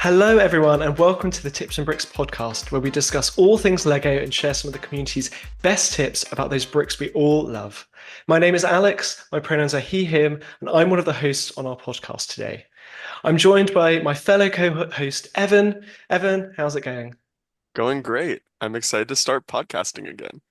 Hello, everyone, and welcome to the Tips and Bricks podcast, where we discuss all things Lego and share some of the community's best tips about those bricks we all love. My name is Alex, my pronouns are he, him, and I'm one of the hosts on our podcast today. I'm joined by my fellow co host, Evan. Evan, how's it going? Going great. I'm excited to start podcasting again.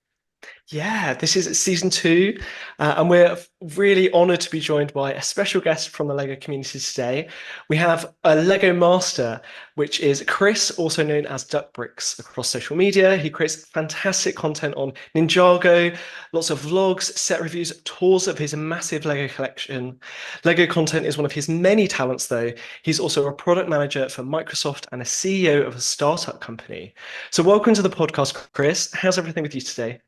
Yeah, this is season two, and we're really honored to be joined by a special guest from the Lego community today. We have a Lego master, which is Chris, also known as Duckbricks across social media. He creates fantastic content on Ninjago, lots of vlogs, set reviews, tours of his massive Lego collection. Lego content is one of his many talents, though. He's also a product manager for Microsoft and a CEO of a startup company. So, welcome to the podcast, Chris. How's everything with you today?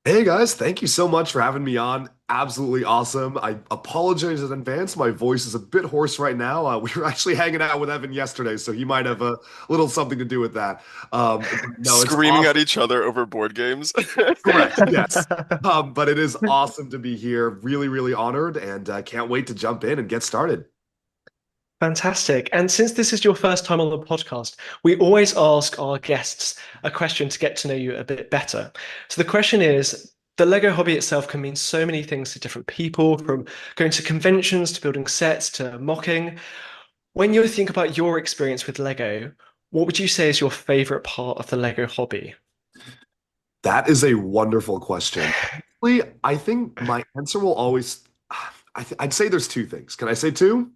Hey guys, thank you so much for having me on. Absolutely awesome. I apologize in advance. My voice is a bit hoarse right now. We were actually hanging out with Evan yesterday, so he might have a little something to do with that. No, it's Screaming at awesome. each other over board games. Correct. Yes. But it is awesome to be here. Really, really honored, and can't wait to jump in and get started. Fantastic. And since this is your first time on the podcast, we always ask our guests a question to get to know you a bit better. So the question is, the Lego hobby itself can mean so many things to different people, from going to conventions to building sets to mocking. When you think about your experience with Lego, what would you say is your favorite part of the Lego hobby? That is a wonderful question. I think my answer will always, I'd say there's two things. Can I say two?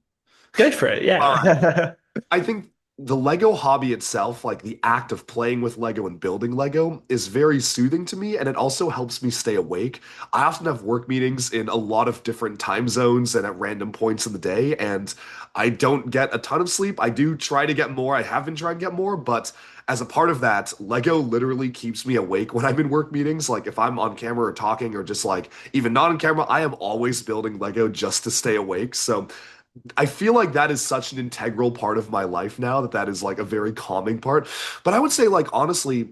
Go for it. All right. Yeah. I think the Lego hobby itself, like the act of playing with Lego and building Lego, is very soothing to me, and it also helps me stay awake. I often have work meetings in a lot of different time zones and at random points in the day, and I don't get a ton of sleep. I do try to get more. I have been trying to get more, but as a part of that, Lego literally keeps me awake when I'm in work meetings. Like if I'm on camera or talking or just like even not on camera, I am always building Lego just to stay awake. So I feel like that is such an integral part of my life now that that is like a very calming part. But I would say, like, honestly,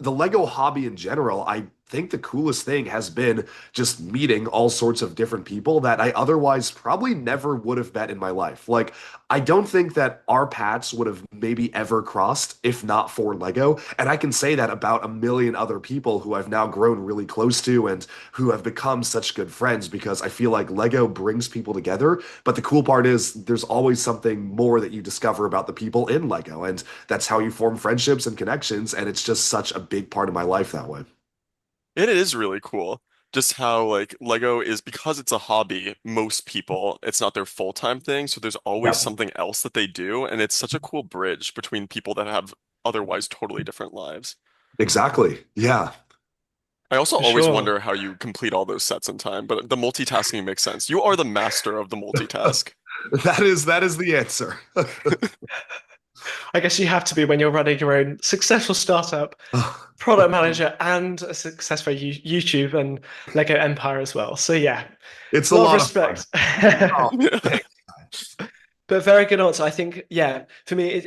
the Lego hobby in general, I think the coolest thing has been just meeting all sorts of different people that I otherwise probably never would have met in my life. Like, I don't think that our paths would have maybe ever crossed if not for Lego. And I can say that about a million other people who I've now grown really close to and who have become such good friends because I feel like Lego brings people together. But the cool part is there's always something more that you discover about the people in Lego. And that's how you form friendships and connections. And it's just such a big part of my life that way. It is really cool. Just how like Lego is because it's a hobby, most people, it's not their full-time thing, so there's always Yeah, something else that they do, and it's such a cool bridge between people that have otherwise totally different lives. exactly. Yeah. I also For always sure. wonder how you complete all those sets in time, but the multitasking makes sense. You are the master of the multitask. That is the answer. I guess you have to be when you're running your own successful startup, product manager, and a successful YouTube and Lego Empire as well. So yeah, It's a a lot of lot of fun. respect. Oh, thanks, guys. But very good answer. I think, yeah, for me,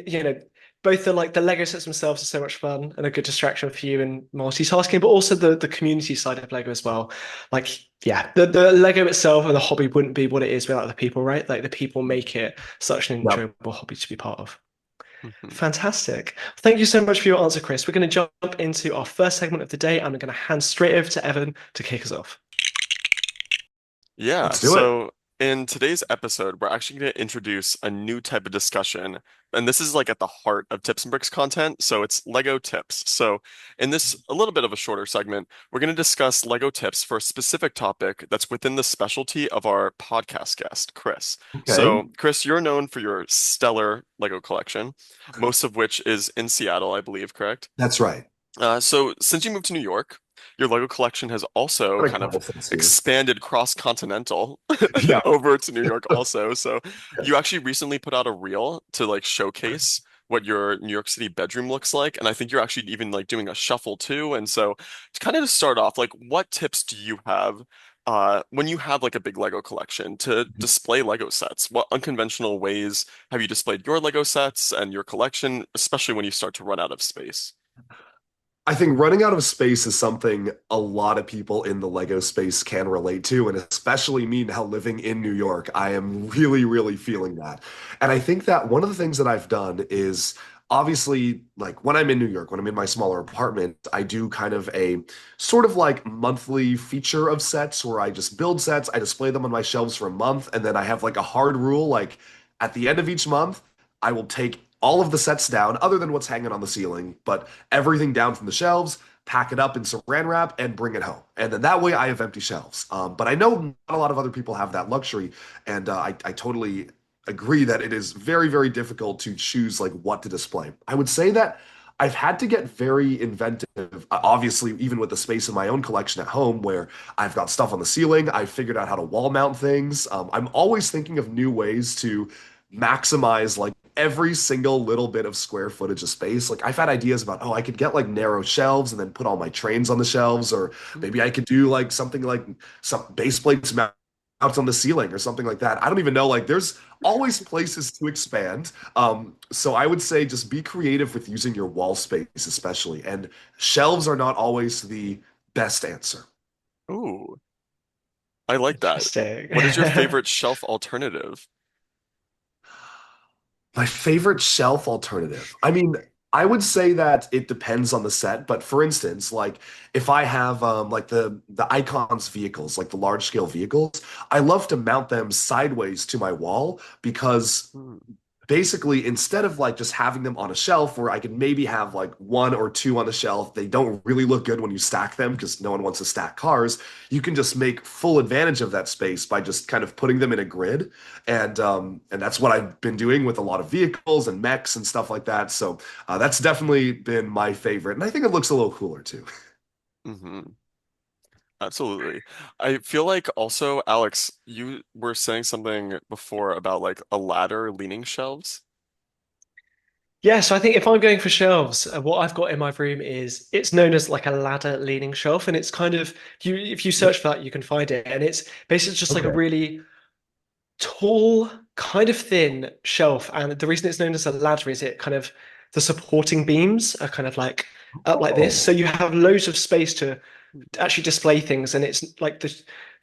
both the Lego sets themselves are so much fun and a good distraction for you in multitasking, but also the community side of Lego as well. Like, yeah, the Lego itself and the hobby wouldn't be what it is without the people, right? Like the people make it such an Yep. enjoyable hobby to be part of. Mhm. Fantastic. Thank you so much for your answer, Chris. We're going to jump into our first segment of the day, and I'm going to hand straight over to Evan to kick us off. Yeah, Let's do it. so in today's episode, we're actually going to introduce a new type of discussion. And this is like at the heart of Tips and Bricks content. So it's Lego tips. So in this, a little bit of a shorter segment, we're going to discuss Lego tips for a specific topic that's within the specialty of our podcast guest, Chris. Okay. So, Chris, you're known for your stellar Lego collection, most of which is in Seattle, I believe, correct? That's right. So since you moved to New York, your Lego collection has also Got a kind of couple things here. expanded cross-continental Yeah. over to New York also. So you actually recently put out a reel to like showcase what your New York City bedroom looks like. And I think you're actually even like doing a shuffle too. And so to kind of to start off, like what tips do you have when you have like a big Lego collection to display Lego sets? What unconventional ways have you displayed your Lego sets and your collection, especially when you start to run out of space? I think running out of space is something a lot of people in the Lego space can relate to, and especially me now living in New York. I am really, really feeling that. And I think that one of the things that I've done is obviously like when I'm in New York, when I'm in my smaller apartment, I do kind of a sort of like monthly feature of sets where I just build sets, I display them on my shelves for a month, and then I have like a hard rule like at the end of each month, I will take all of the sets down, other than what's hanging on the ceiling, but everything down from the shelves, pack it up in saran wrap, and bring it home. And then that way I have empty shelves. But I know not a lot of other people have that luxury, and I totally agree that it is very, very difficult to choose like what to display. I would say that I've had to get very inventive, obviously, even with the space in my own collection at home where I've got stuff on the ceiling. I've figured out how to wall mount things. I'm always thinking of new ways to maximize like every single little bit of square footage of space. Like I've had ideas about, oh, I could get like narrow shelves and then put all my trains on the shelves, or maybe I could do like something like some base plates mount on the ceiling or something like that. I don't even know. Like there's always places to expand. So I would say just be creative with using your wall space, especially. And shelves are not always the best answer. Ooh, I like that. Interesting. What is your favorite shelf alternative? My favorite shelf alternative. I mean, I would say that it depends on the set, but for instance, like if I have like the icons vehicles, like the large scale vehicles, I love to mount them sideways to my wall because Hmm. basically instead of like just having them on a shelf where I could maybe have like one or two on the shelf, they don't really look good when you stack them because no one wants to stack cars. You can just make full advantage of that space by just kind of putting them in a grid, and that's what I've been doing with a lot of vehicles and mechs and stuff like that. So that's definitely been my favorite, and I think it looks a little cooler too. Hmm. Absolutely. I feel like also, Alex, you were saying something before about like a ladder leaning shelves. Yeah, so I think if I'm going for shelves, what I've got in my room is it's known as like a ladder leaning shelf, and it's kind of if you search for that, you can find it, and it's basically just like a Okay. really tall, kind of thin shelf. And the reason it's known as a ladder is it kind of the supporting beams are kind of like up like this, so Oh, you have loads of space to actually display things, and it's like the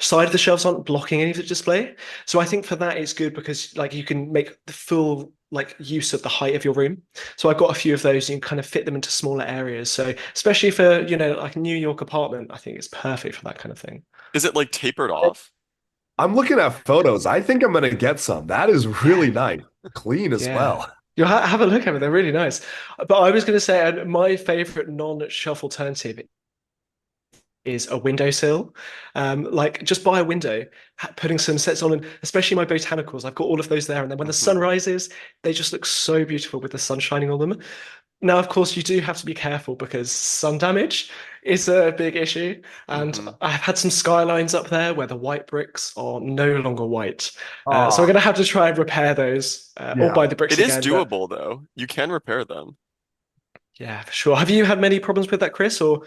side of the shelves aren't blocking any of the display. So I think for that it's good because like you can make the full like use of the height of your room. So I've got a few of those, and you can kind of fit them into smaller areas. So especially for, like a New York apartment, I think it's perfect for that kind of thing. Is it like tapered off? I'm looking at photos. I think I'm gonna get some. That is Yeah, really nice. Clean as yeah. well. You have a look at them; they're really nice. But I was going to say, my favorite non-shelf alternative is a windowsill. Like just by a window, putting some sets on, and especially my botanicals, I've got all of those there. And then when the sun Hmm. rises, they just look so beautiful with the sun shining on them. Now, of course, you do have to be careful because sun damage is a big issue. And Hmm. I've had some skylines up there where the white bricks are no longer white. So I'm Ah, going to have to try and repair those or yeah. buy the bricks It is again. But doable though. You can repair them. yeah, for sure. Have you had many problems with that, Chris, or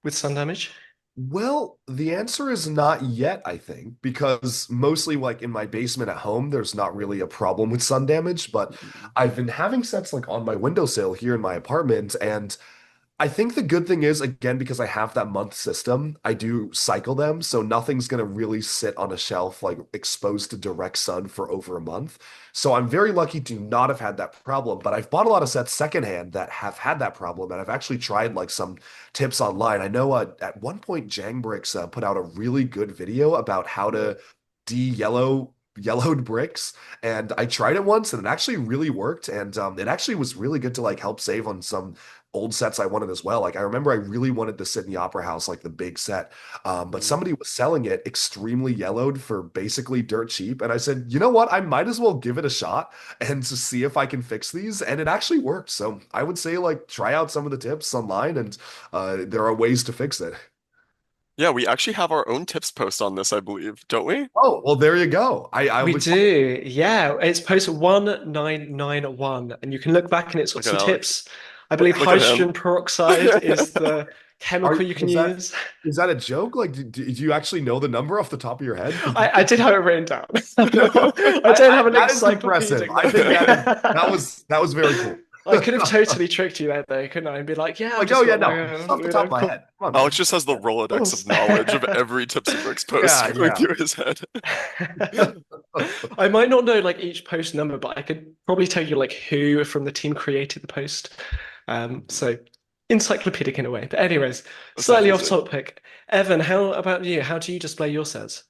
with sun damage? Well, the answer is not yet, I think, because mostly like in my basement at home, there's not really a problem with sun damage, but Mhm. I've been having sets like on my windowsill here in my apartment, and I think the good thing is, again, because I have that month system, I do cycle them. So nothing's going to really sit on a shelf like exposed to direct sun for over a month. So I'm very lucky to not have had that problem. But I've bought a lot of sets secondhand that have had that problem. And I've actually tried like some tips online. I know at one point, Jangbricks put out a really good video about how to yellowed bricks, and I tried it once and it actually really worked, and it actually was really good to like help save on some old sets I wanted as well. Like I remember I really wanted the Sydney Opera House, like the big set. But Mm. somebody was selling it extremely yellowed for basically dirt cheap. And I said, you know what? I might as well give it a shot and to see if I can fix these. And it actually worked. So I would say like try out some of the tips online, and there are ways to fix it. Yeah, we actually have our own tips post on this, I believe, don't we? Oh, well, there you go. I We look. do, yeah. It's post 1991, and you can look back and it's got Look at some Alex. tips. I believe Look at him. hydrogen peroxide is the chemical Are you can is that use. is that a joke? Like, do you actually know the number off the top of your head? I did have it written down. I don't have an That is impressive. encyclopedic I think memory. that was very cool. I could have totally tricked you there, though, couldn't I? And be like, yeah, I've Like, just oh yeah, got no, just Lego, off the top of my cool. head. Come on, Alex man. just has the Of Rolodex of course. knowledge of every Tips and Bricks post Yeah, going yeah. through his head. I might not know like each post number, but I could probably tell you like who from the team created the post. So encyclopedic in a way. But anyways, That's slightly off amazing. topic. Evan, how about you? How do you display your sets?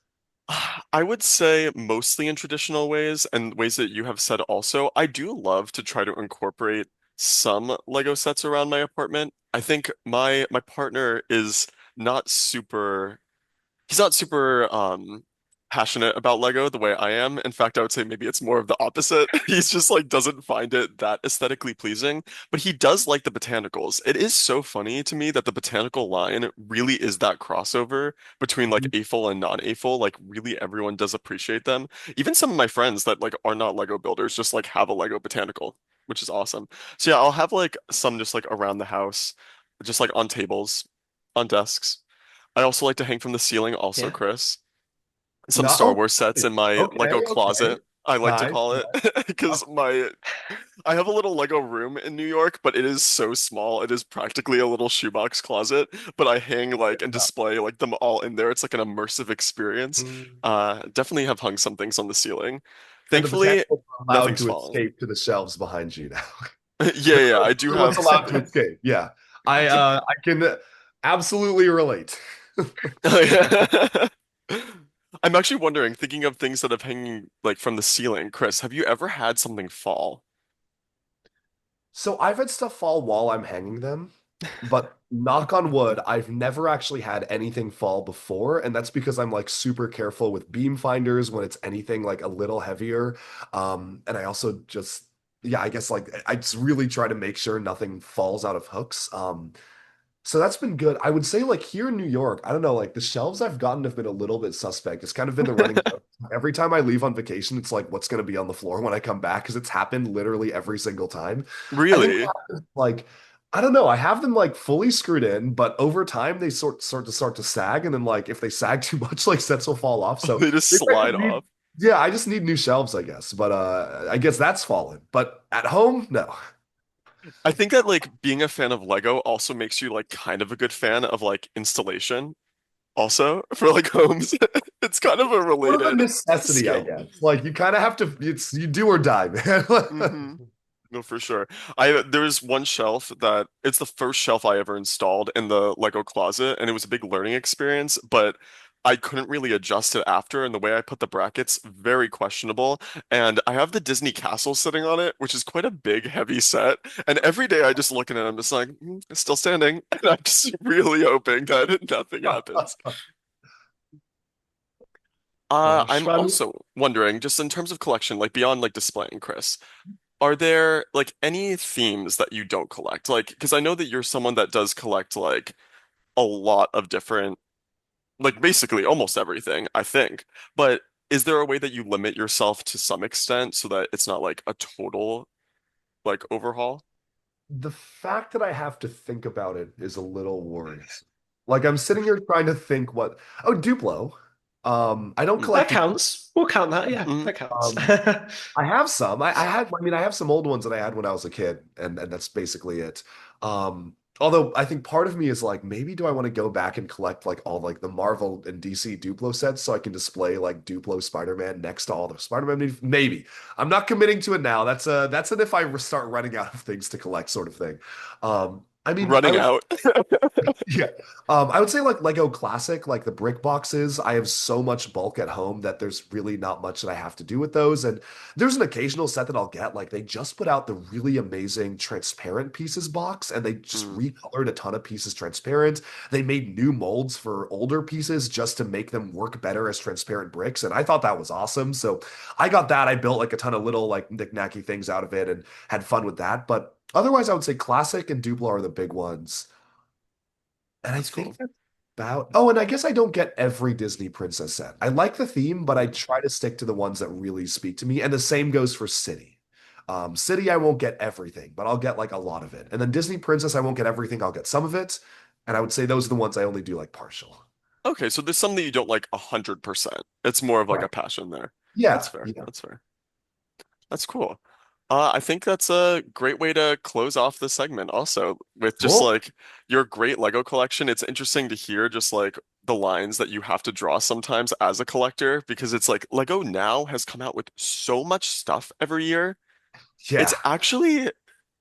I would say mostly in traditional ways and ways that you have said also. I do love to try to incorporate some Lego sets around my apartment. I think my partner is not super he's not super passionate about Lego the way I am. In fact, I would say maybe it's more of the opposite. He's just like doesn't find it that aesthetically pleasing, but he does like the botanicals. It is so funny to me that the botanical line really is that crossover between like AFOL and non-AFOL. Like really everyone does appreciate them. Even some of my friends that like are not Lego builders just like have a Lego botanical, which is awesome. So yeah, I'll have like some just like around the house, just like on tables, on desks. I also like to hang from the ceiling, also, Yeah. Chris. Some Not Star Wars sets okay. in my Lego Okay, okay. closet, I like to Nice. call it, Nice. because my I have a little Lego room in New York, but it is so small. It is practically a little shoebox closet, but I hang like and display like them all in there. It's like an immersive experience. Mm. Definitely have hung some things on the ceiling. And the Thankfully, botanicals are allowed nothing's to fallen. escape to the shelves behind you now. Yeah, yeah, I do They're what's have. allowed to escape. Yeah. I can absolutely relate. I'm actually wondering, thinking of things that have hanging like from the ceiling, Chris, have you ever had something fall? So I've had stuff fall while I'm hanging them, but knock on wood, I've never actually had anything fall before, and that's because I'm like super careful with beam finders when it's anything like a little heavier. And I also just yeah, I guess like I just really try to make sure nothing falls out of hooks. So that's been good. I would say like here in New York, I don't know, like the shelves I've gotten have been a little bit suspect. It's kind of been the running joke. Every time I leave on vacation, it's like what's going to be on the floor when I come back because it's happened literally every single time. I think Really? like I don't know, I have them like fully screwed in, but over time they start to sag, and then like if they sag too much, like sets will fall off. So They just maybe I slide just need off. yeah, I just need new shelves, I guess. But I guess that's fallen. But at home, no. I think that like being a fan of Lego also makes you like kind of a good fan of like installation also for like homes. It's kind of a Sort of a related necessity, I skill. guess. Like you kind of have to, it's you do or die, man. Hmm. No, for sure. There's one shelf that it's the first shelf I ever installed in the Lego closet, and it was a big learning experience, but I couldn't really adjust it after, and the way I put the brackets, very questionable. And I have the Disney Castle sitting on it, which is quite a big, heavy set. And every day I just look at it, I'm just like, it's still standing. And I'm just really hoping that nothing happens. Gosh, I'm also wondering, just in terms of collection, like beyond like displaying, Chris. Are there like any themes that you don't collect? Like, because I know that you're someone that does collect like a lot of different, like basically almost everything, I think. But is there a way that you limit yourself to some extent so that it's not like a total like overhaul? The fact that I have to think about it is a little worrisome. Like I'm sitting here trying to think what, oh, Duplo. I don't Mm, that collect Duplo. counts. We'll count that. Yeah, mm, that counts. Um, I have some. I had, I mean, I have some old ones that I had when I was a kid, and that's basically it. Although I think part of me is like, maybe do I want to go back and collect like all like the Marvel and DC Duplo sets so I can display like Duplo Spider-Man next to all the Spider-Man? Maybe. I'm not committing to it now. That's an if I start running out of things to collect sort of thing. I mean, I running would out. yeah. I would say like Lego Classic, like the brick boxes. I have so much bulk at home that there's really not much that I have to do with those. And there's an occasional set that I'll get. Like they just put out the really amazing transparent pieces box, and they just Mm, recolored a ton of pieces transparent. They made new molds for older pieces just to make them work better as transparent bricks. And I thought that was awesome. So I got that. I built like a ton of little like knick-knacky things out of it and had fun with that. But otherwise, I would say Classic and Duplo are the big ones. And I that's cool. think that's about. Oh, and I guess I don't get every Disney princess set. I like the theme, but I try to stick to the ones that really speak to me. And the same goes for City. City, I won't get everything, but I'll get like a lot of it. And then Disney Princess, I won't get everything. I'll get some of it. And I would say those are the ones I only do like partial. Okay, so there's some that you don't like 100%. It's more of like a Right. passion there. That's Yeah. fair. Yeah. That's fair. That's cool. I think that's a great way to close off the segment also with just Cool. like your great Lego collection. It's interesting to hear just like the lines that you have to draw sometimes as a collector because it's like Lego now has come out with so much stuff every year. It's Yeah. actually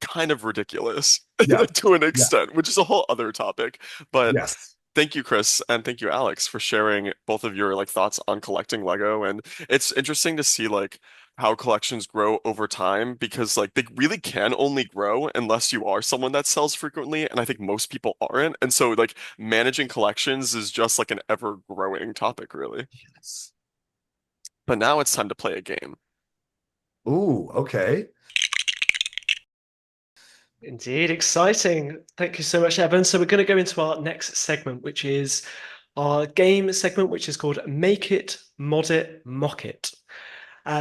kind of ridiculous Yeah. to an Yeah. extent, which is a whole other topic. But Yes. thank you, Chris, and thank you, Alex, for sharing both of your like thoughts on collecting Lego. And it's interesting to see like how collections grow over time because like they really can only grow unless you are someone that sells frequently, and I think most people aren't. And so like managing collections is just like an ever-growing topic, really. Yes. But now it's time to play a game. Ooh, okay. Indeed, exciting. Thank you so much, Evan. So we're going to go into our next segment, which is our game segment, which is called Make It, Mod It, Mock It.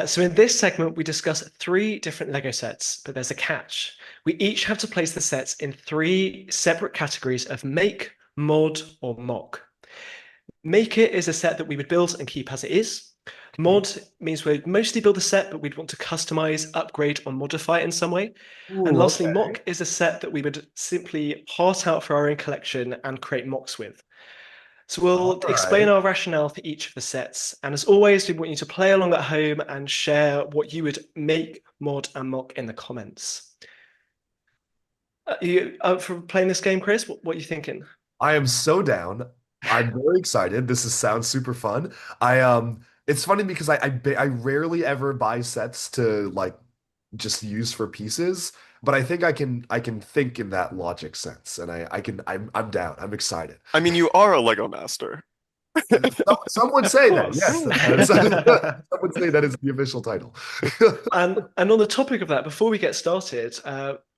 So in this segment, we discuss three different Lego sets, but there's a catch. We each have to place the sets in three separate categories of make, mod, or mock. Make It is a set that we would build and keep as it is. Mod means we'd mostly build a set, but we'd want to customize, upgrade, or modify it in some way. And Ooh, lastly, okay. mock is a set that we would simply heart out for our own collection and create mocks with. So All we'll explain right. our rationale for each of the sets. And as always, we want you to play along at home and share what you would make, mod, and mock in the comments. You up for playing this game, Chris? What are you thinking? I am so down. I'm very excited. Sounds super fun. It's funny because I rarely ever buy sets to like just use for pieces, but I think I can think in that logic sense, and I'm down. I'm excited. I mean, you are a Lego master. Some would Of say that, course. yes. Some would say that is the official title. And on the topic of that, before we get started,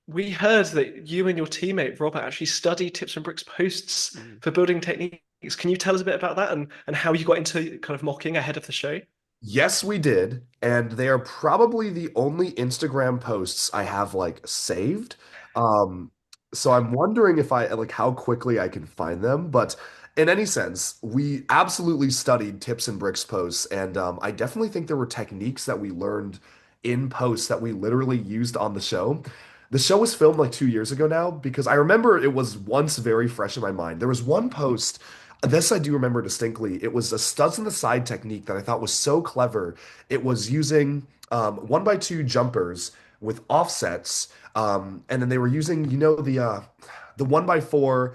we heard that you and your teammate Robert actually studied Tips and Bricks posts Mm. for building techniques. Can you tell us a bit about that and how you got into kind of mocking ahead of the show? Yes, we did, and they are probably the only Instagram posts I have like saved. Um, so I'm wondering if I like how quickly I can find them. But in any sense, we absolutely studied Tips and Bricks posts, and I definitely think there were techniques that we learned in posts that we literally used on the show. The show was filmed like 2 years ago now because I remember it was once very fresh in my mind. There was one post. This I do remember distinctly. It was a studs in the side technique that I thought was so clever. It was using 1x2 jumpers with offsets, and then they were using, the 1x4,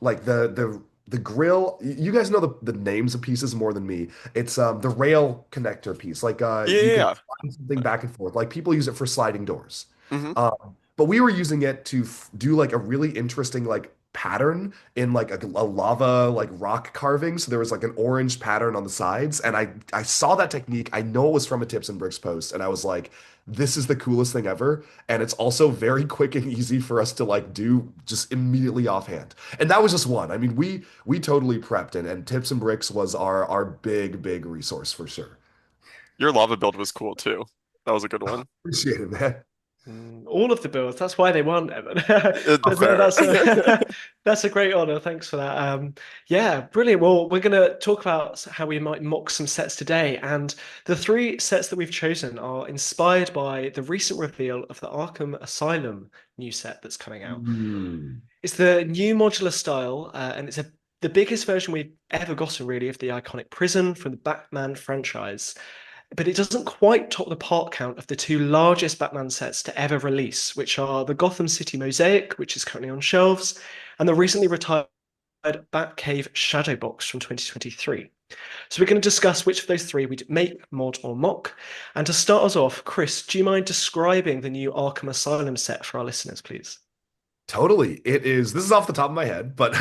like the grill. You guys know the names of pieces more than me. It's the rail connector piece. Like Yeah, you yeah, can yeah. slide something back and forth. Like people use it for sliding doors. Hmm. But we were using it to do like a really interesting like pattern in like a lava like rock carving. So there was like an orange pattern on the sides, and I saw that technique. I know it was from a Tips and Bricks post, and I was like, this is the coolest thing ever. And it's also very quick and easy for us to like do just immediately offhand. And that was just one. I mean, we totally prepped, and Tips and Bricks was our big resource for sure. Your lava build was cool too. That was a good one. Appreciate it, man. All of the builds. That's why they won, Evan. Fair. That's a that's a great honor. Thanks for that. Yeah, brilliant. Well, we're going to talk about how we might mock some sets today, and the three sets that we've chosen are inspired by the recent reveal of the Arkham Asylum new set that's coming out. Hmm. It's the new modular style, and it's the biggest version we've ever gotten, really, of the iconic prison from the Batman franchise. But it doesn't quite top the part count of the two largest Batman sets to ever release, which are the Gotham City Mosaic, which is currently on shelves, and the recently retired Batcave Shadow Box from 2023. So we're going to discuss which of those three we'd make, mod, or mock. And to start us off, Chris, do you mind describing the new Arkham Asylum set for our listeners, please? Totally. It is, this is off the top of my head, but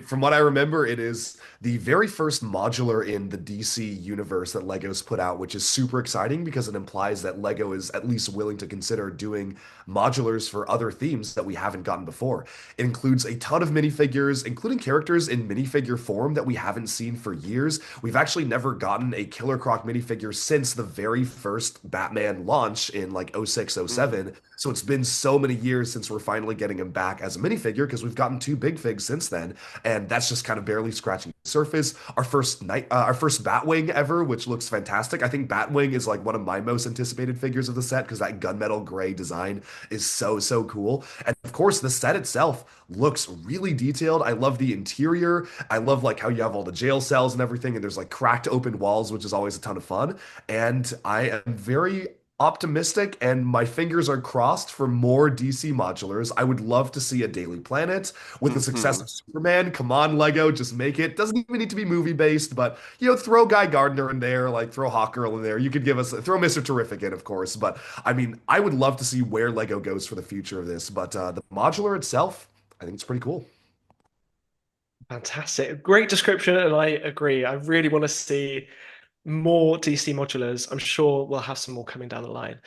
from what I remember, it is the very first modular in the DC universe that Lego's put out, which is super exciting because it implies that Lego is at least willing to consider doing modulars for other themes that we haven't gotten before. It includes a ton of minifigures, including characters in minifigure form that we haven't seen for years. We've actually never gotten a Killer Croc minifigure since the very first Batman launch in like 06, Mm. 07. So it's been so many years since we're finally getting him back back as a minifigure because we've gotten two big figs since then, and that's just kind of barely scratching the surface. Our first Batwing ever, which looks fantastic. I think Batwing is like one of my most anticipated figures of the set because that gunmetal gray design is so cool. And of course, the set itself looks really detailed. I love the interior. I love like how you have all the jail cells and everything, and there's like cracked open walls, which is always a ton of fun. And I am very optimistic and my fingers are crossed for more DC modulars. I would love to see a Daily Planet with the success Hmm. of Superman. Come on, Lego, just make it. Doesn't even need to be movie based, but throw Guy Gardner in there, like throw Hawkgirl in there. You could give us throw Mr. Terrific in, of course. But I mean, I would love to see where Lego goes for the future of this. But the modular itself, I think it's pretty cool. Fantastic. Great description, and I agree. I really want to see more DC modulars. I'm sure we'll have some more coming down the line.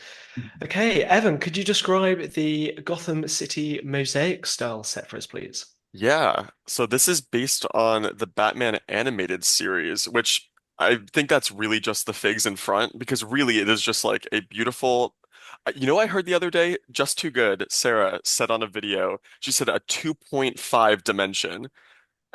Okay, Evan, could you describe the Gotham City mosaic style set for us, please? Yeah, so this is based on the Batman animated series, which I think that's really just the figs in front because really it is just like a beautiful. I heard the other day, Just Too Good, Sarah said on a video, she said a 2.5 dimension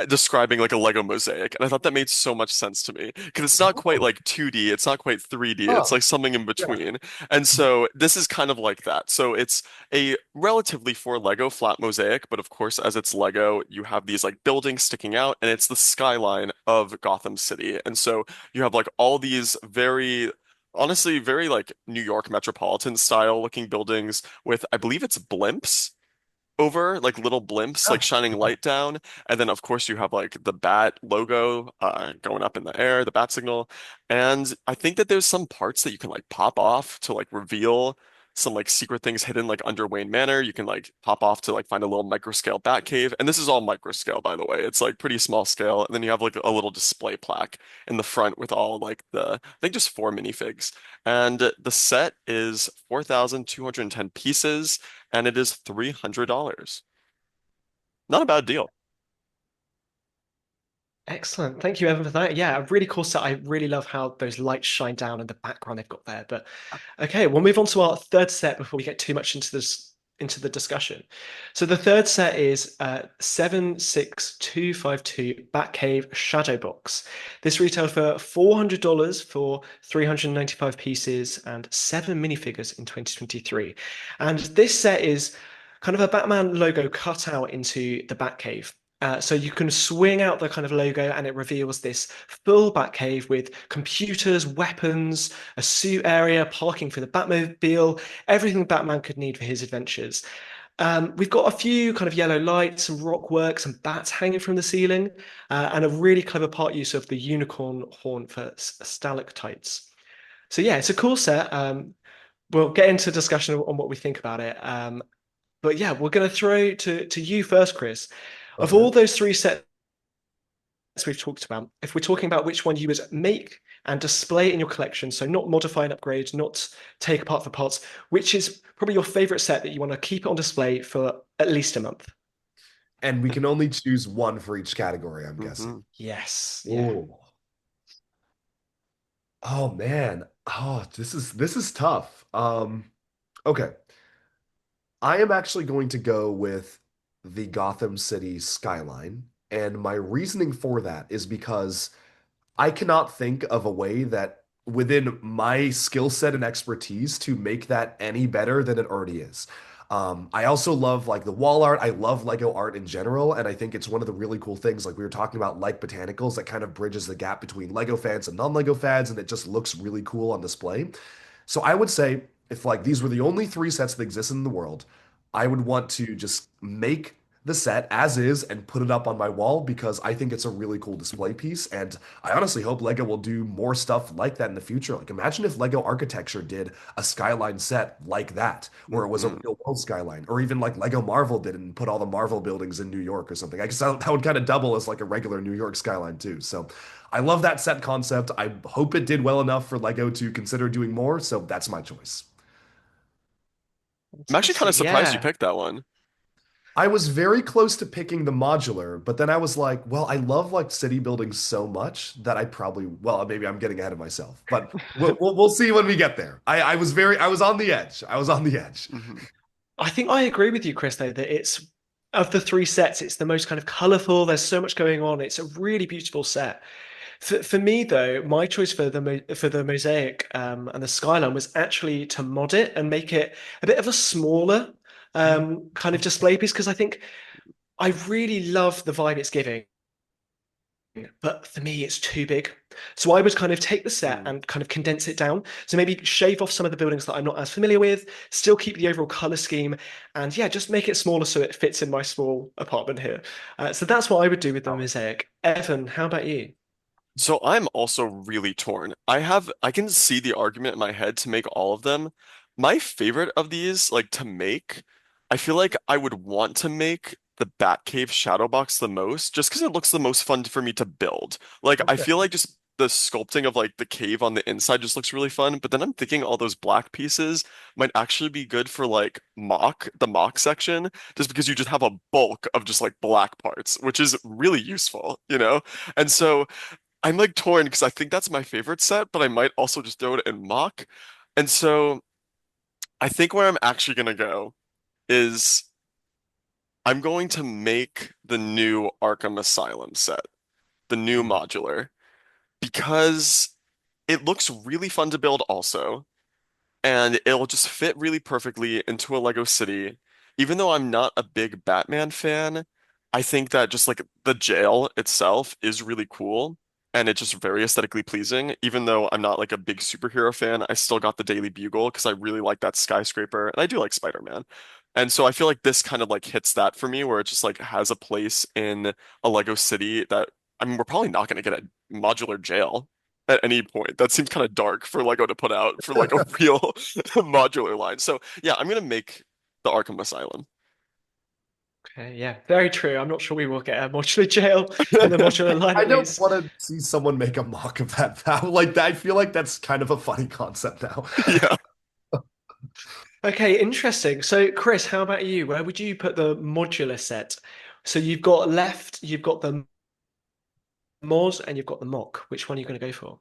describing like a Lego mosaic. And I thought that made so much sense to me because it's not quite Oh, like 2D, it's not quite 3D, it's oh, like something in yeah. between. And so this is kind of like that. So it's a relatively for Lego flat mosaic, but of course, as it's Lego, you have these like buildings sticking out and it's the skyline of Gotham City. And so you have like all these honestly, very like New York metropolitan style looking buildings with, I believe it's blimps over, like little blimps, like Oh, shining light down. And then, of course, you have like the bat logo going up in the air, the bat signal. And I think that there's some parts that you can like pop off to like reveal some like secret things hidden like under Wayne Manor. You can like pop off to like find a little micro scale bat cave. And this is all micro scale, by the way. It's like pretty small scale. And then you have like a little display plaque in the front with all like I think just four minifigs. And the set is 4,210 pieces and it is $300. Not a bad deal. Excellent. Thank you, Evan, for that. Yeah, a really cool set. I really love how those lights shine down and the background they've got there. But okay, we'll move on to our third set before we get too much into the discussion. So the third set is 76252 Batcave Shadow Box. This retailed for $400 for 395 pieces and seven minifigures in 2023. And this set is kind of a Batman logo cut out into the Batcave. So you can swing out the kind of logo and it reveals this full Batcave with computers, weapons, a suit area, parking for the Batmobile, everything Batman could need for his adventures. We've got a few kind of yellow lights, some rock work, some bats hanging from the ceiling, and a really clever part use of the unicorn horn for stalactites. So yeah, it's a cool set. We'll get into discussion on what we think about it. But yeah, we're going to throw to you first, Chris. Of okay. all those three sets we've talked about, if we're talking about which one you would make and display in your collection, so not modify and upgrade, not take apart for parts, which is probably your favorite set that you want to keep it on display for at least a month? And we can only choose one for each category, I'm Hmm. guessing. Yes, yeah. Oh. Oh man. Oh, this is tough. Okay. I am actually going to go with the Gotham City skyline, and my reasoning for that is because I cannot think of a way that within my skill set and expertise to make that any better than it already is. I also love like the wall art. I love Lego art in general, and I think it's one of the really cool things. Like we were talking about, like botanicals, that kind of bridges the gap between Lego fans and non-Lego fans, and it just looks really cool on display. So I would say if like these were the only three sets that existed in the world, I would want to just make the set as is and put it up on my wall because I think it's a really cool display piece. And I honestly hope Lego will do more stuff like that in the future. Like imagine if Lego Architecture did a skyline set like that, where it was a Hmm. real world skyline, or even like Lego Marvel did and put all the Marvel buildings in New York or something. I guess that would kind of double as like a regular New York skyline too. So I love that set concept. I hope it did well enough for Lego to consider doing more. So that's my choice. I'm actually kind of Fantastic. surprised you Yeah. picked that one. I was very close to picking the modular, but then I was like, well, I love like city buildings so much that I probably, well, maybe I'm getting ahead of myself, but we'll see when we get there. I was on the edge. I was on the edge. Hmm. I think I agree with you, Chris, though, that it's of the three sets, it's the most kind of colorful. There's so much going on. It's a really beautiful set. For me, though, my choice for the mosaic and the skyline was actually to mod it and make it a bit of a smaller kind of display piece because I think I really love the vibe it's giving. But for me, it's too big. So I would kind of take the set Mm. and kind of condense it down. So maybe shave off some of the buildings that I'm not as familiar with, still keep the overall color scheme, and yeah, just make it smaller so it fits in my small apartment here. So that's what I would do with the mosaic. Evan, how about you? So I'm also really torn. I can see the argument in my head to make all of them. My favorite of these, like to make, I feel like I would want to make the Batcave shadow box the most, just because it looks the most fun for me to build. Like I Okay. feel like just the sculpting of like the cave on the inside just looks really fun. But then I'm thinking all those black pieces might actually be good for like the mock section, just because you just have a bulk of just like black parts, which is really useful, you know? And so I'm like torn because I think that's my favorite set, but I might also just throw it in mock. And so I think where I'm actually gonna go is I'm going to make the new Arkham Asylum set, the new Mm. modular, because it looks really fun to build also, and it'll just fit really perfectly into a Lego city. Even though I'm not a big Batman fan, I think that just like the jail itself is really cool and it's just very aesthetically pleasing. Even though I'm not like a big superhero fan, I still got the Daily Bugle because I really like that skyscraper and I do like Spider-Man. And so I feel like this kind of like hits that for me where it just like has a place in a Lego city that I mean we're probably not going to get a modular jail at any point. That seems kind of dark for Lego to put out for like a real modular line. So yeah, I'm gonna make the Arkham Asylum. Okay, yeah, very true. I'm not sure we will get a modular jail in the modular line I at don't least. want to see someone make a mock of that now. Like that, I feel like that's kind of a funny concept now. Yeah. Okay, interesting. So, Chris, how about you? Where would you put the modular set? So you've got the Moz and you've got the mock. Which one are you going to go for?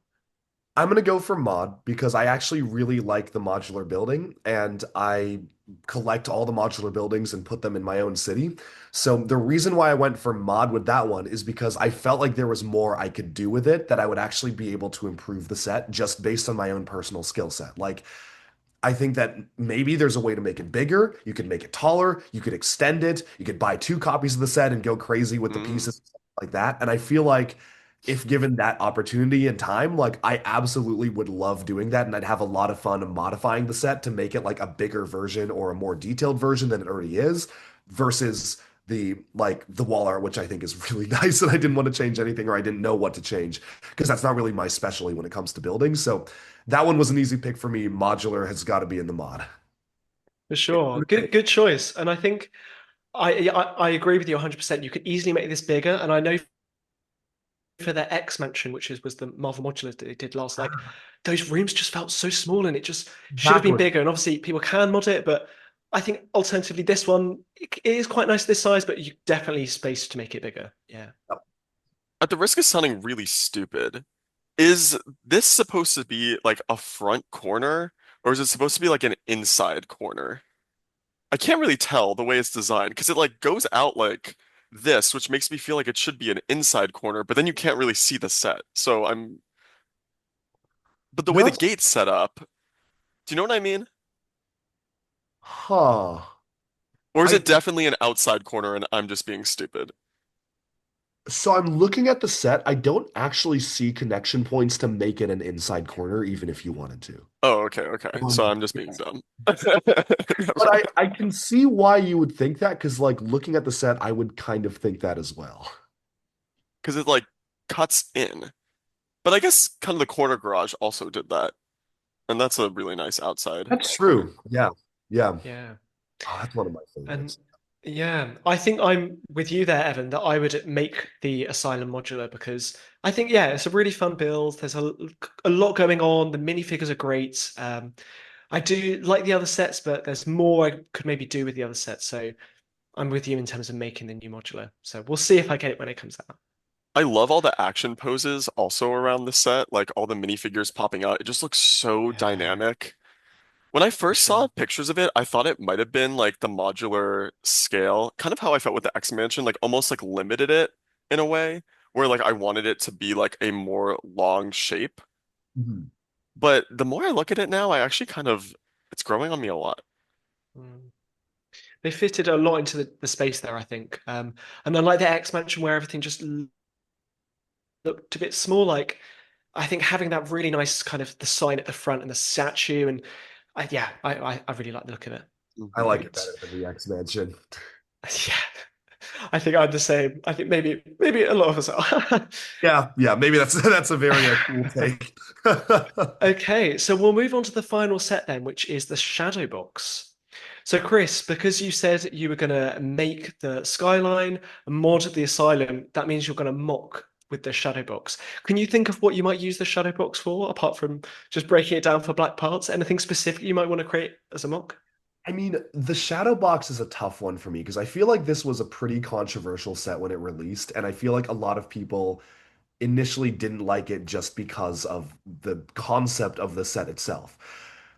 I'm gonna go for mod because I actually really like the modular building and I collect all the modular buildings and put them in my own city. So the reason why I went for mod with that one is because I felt like there was more I could do with it that I would actually be able to improve the set just based on my own personal skill set. Like I think that maybe there's a way to make it bigger. You could make it taller. You could extend it. You could buy two copies of the set and go crazy with the Mm. pieces like that. And I feel like if given that opportunity and time, like I absolutely would love doing that. And I'd have a lot of fun modifying the set to make it like a bigger version or a more detailed version than it already is versus the wall art, which I think is really nice. And I didn't want to change anything or I didn't know what to change because that's not really my specialty when it comes to building. So that one was an easy pick for me. Modular has got to be in the mod. For sure. Good choice. And I think I agree with you 100%. You could easily make this bigger. And I know for their X Mansion, was the Marvel Modular that they did last, like those rooms just felt so small and it just should have been Exactly. bigger. And obviously people can mod it, but I think alternatively this one it is quite nice this size, but you definitely space to make it bigger. Yeah. At the risk of sounding really stupid, is this supposed to be like a front corner or is it supposed to be like an inside corner? I can't really tell the way it's designed because it like goes out like this, which makes me feel like it should be an inside corner, but then you can't really see the set. But the To be way the honest, gate's set up, do you know what I mean? huh. Or is I it definitely an outside corner and I'm just being stupid? so I'm looking at the set. I don't actually see connection points to make it an inside corner, even if you wanted to. Oh, okay, okay. So I'm just being Yes. dumb. But I can see why you would think that, because like looking at the set, I would kind of think that as well. Because it like cuts in. But I guess kind of the corner garage also did that. And that's a really nice outside That's corner. true. Yeah. Yeah. Yeah. Oh, that's one of my And favorites. yeah, I think I'm with you there, Evan, that I would make the Asylum modular because I think, yeah, it's a really fun build. There's a lot going on. The minifigures are great. I do like the other sets, but there's more I could maybe do with the other sets. So I'm with you in terms of making the new modular. So we'll see if I get it when it comes out. I love all the action poses also around the set, like all the minifigures popping out. It just looks so Yeah. dynamic. When I for first saw sure. pictures of it, I thought it might have been like the modular scale, kind of how I felt with the X Mansion, like almost like limited it in a way, where like I wanted it to be like a more long shape. Mhm. But the more I look at it now, I actually kind of it's growing on me a lot. Mm. They fitted a lot into the space there, I think. And unlike the X Mansion where everything just looked a bit small, like I think having that really nice kind of the sign at the front and the statue, and I really like the look of it. I Mhm. like it Great. better than the X Mansion. Yeah, I think I'm the same. I think maybe a lot of us are. Yeah, yeah, maybe that's that's a very cool take. Okay, so we'll move on to the final set then, which is the shadow box. So, Chris, because you said you were going to make the skyline and mod the asylum, that means you're going to mock with the shadow box. Can you think of what you might use the shadow box for, apart from just breaking it down for black parts? Anything specific you might want to create as a mock? I mean, the shadow box is a tough one for me because I feel like this was a pretty controversial set when it released, and I feel like a lot of people initially didn't like it just because of the concept of the set itself.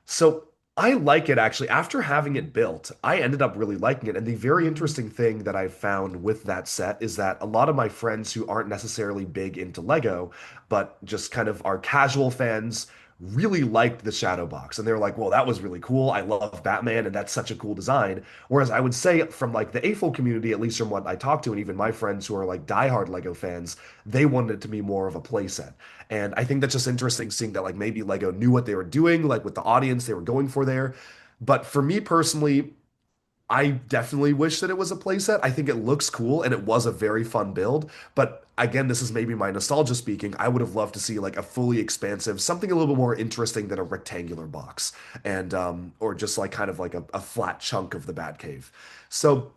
So I like it actually. After having it built, I ended up really liking it. And the very interesting thing that I found with that set is that a lot of my friends who aren't necessarily big into Lego, but just kind of are casual fans, really liked the shadow box. And they were like, well, that was really cool. I love Batman, and that's such a cool design. Whereas I would say from like the AFOL community, at least from what I talked to, and even my friends who are like diehard Lego fans, they wanted it to be more of a playset. And I think that's just interesting seeing that like maybe Lego knew what they were doing, like with the audience they were going for there. But for me personally, I definitely wish that it was a playset. I think it looks cool and it was a very fun build. But again, this is maybe my nostalgia speaking. I would have loved to see like a fully expansive, something a little bit more interesting than a rectangular box, and or just like kind of like a flat chunk of the Batcave. So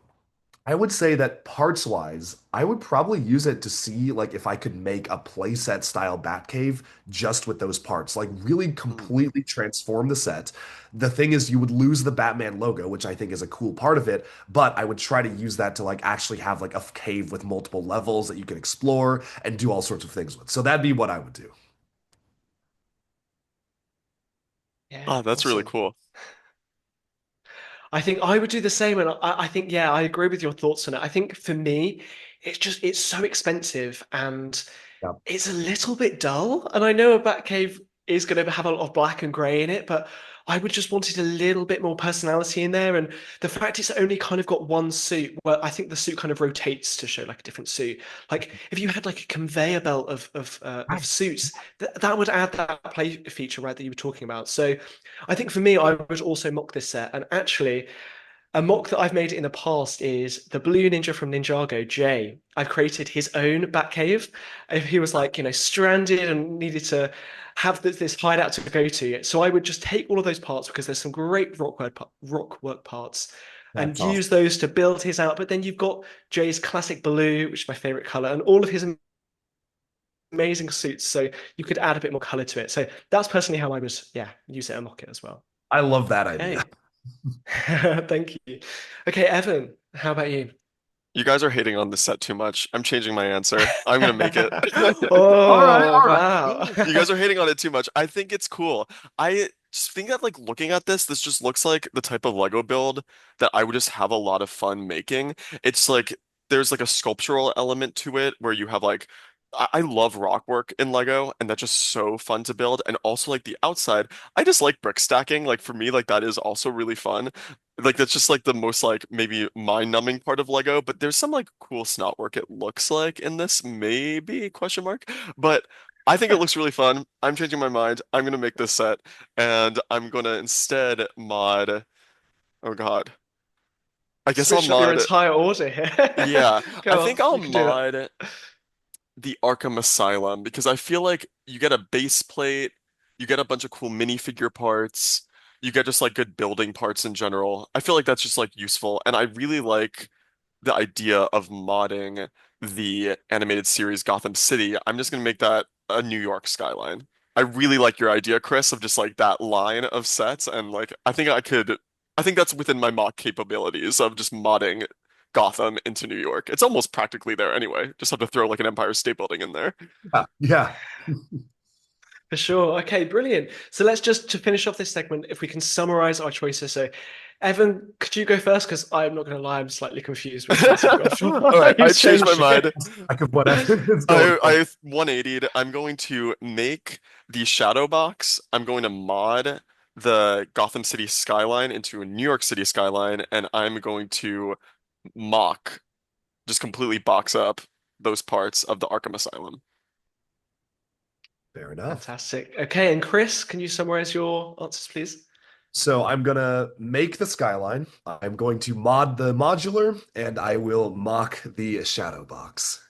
I would say that parts wise, I would probably use it to see like if I could make a playset style Batcave just with those parts, like really Mm. completely transform the set. The thing is, you would lose the Batman logo, which I think is a cool part of it, but I would try to use that to like actually have like a cave with multiple levels that you can explore and do all sorts of things with. So that'd be what I would do. Yeah, Ah, that's really awesome. cool. I think I would do the same, and I think yeah, I agree with your thoughts on it. I think for me, it's so expensive and Yeah. it's a little bit dull. And I know a Batcave is going to have a lot of black and grey in it, but I would just wanted a little bit more personality in there. And the fact it's only kind of got one suit, well, I think the suit kind of rotates to show like a different suit. Like if you had like a conveyor belt of suits, that would add that play feature, right, that you were talking about. So I think for me, I would also mock this set. And actually, a mock that I've made in the past is the blue ninja from Ninjago, Jay. I've created his own Batcave. If he was like, stranded and needed to have this hideout to go to. So I would just take all of those parts because there's some great rock work parts and That's awesome. use those to build his out. But then you've got Jay's classic blue, which is my favorite color, and all of his amazing suits. So you could add a bit more color to it. So that's personally how I was, yeah, use it and mock it as well. I love that idea. Okay. Thank you. Okay, Evan, how about you? You guys are hating on this set too much. I'm changing my answer. I'm gonna make it. All right, Oh, all right. wow. You guys are hating on it too much. I think it's cool. I just think that like looking at this just looks like the type of Lego build that I would just have a lot of fun making. It's like there's like a sculptural element to it where you have like I love rock work in Lego and that's just so fun to build. And also like the outside, I just like brick stacking. Like for me, like that is also really fun. Like that's just like the most like maybe mind-numbing part of Lego, but there's some like cool snot work it looks like in this, maybe question mark. But I think it looks really fun. I'm changing my mind. I'm gonna make this set, and I'm gonna instead mod. Oh God, I guess I'll Switching up your mod. entire order here. Yeah, I Go think on, I'll you can do that. mod the Arkham Asylum because I feel like you get a base plate, you get a bunch of cool minifigure parts, you get just like good building parts in general. I feel like that's just like useful, and I really like the idea of modding the animated series Gotham City. I'm just gonna make that a New York skyline. I really like your idea, Chris, of just like that line of sets, and like I think that's within my mock capabilities of just modding Gotham into New York. It's almost practically there anyway. Just have to throw like an Empire State Building in there. Yeah, yeah. For sure. Okay, brilliant. So let's just to finish off this segment, if we can summarize our choices. So, Evan, could you go first? Because I'm not going to lie, I'm slightly confused which answer you've gone All for. right, I You've changed my changed mind. it. Like of what Evan is going for. I 180'd. I'm going to make the shadow box. I'm going to mod the Gotham City skyline into a New York City skyline, and I'm going to mock, just completely box up those parts of the Arkham Asylum. Fair enough. Fantastic. Okay, and Chris, can you summarize your answers, please? So I'm gonna make the skyline. I'm going to mod the modular, and I will mock the shadow box.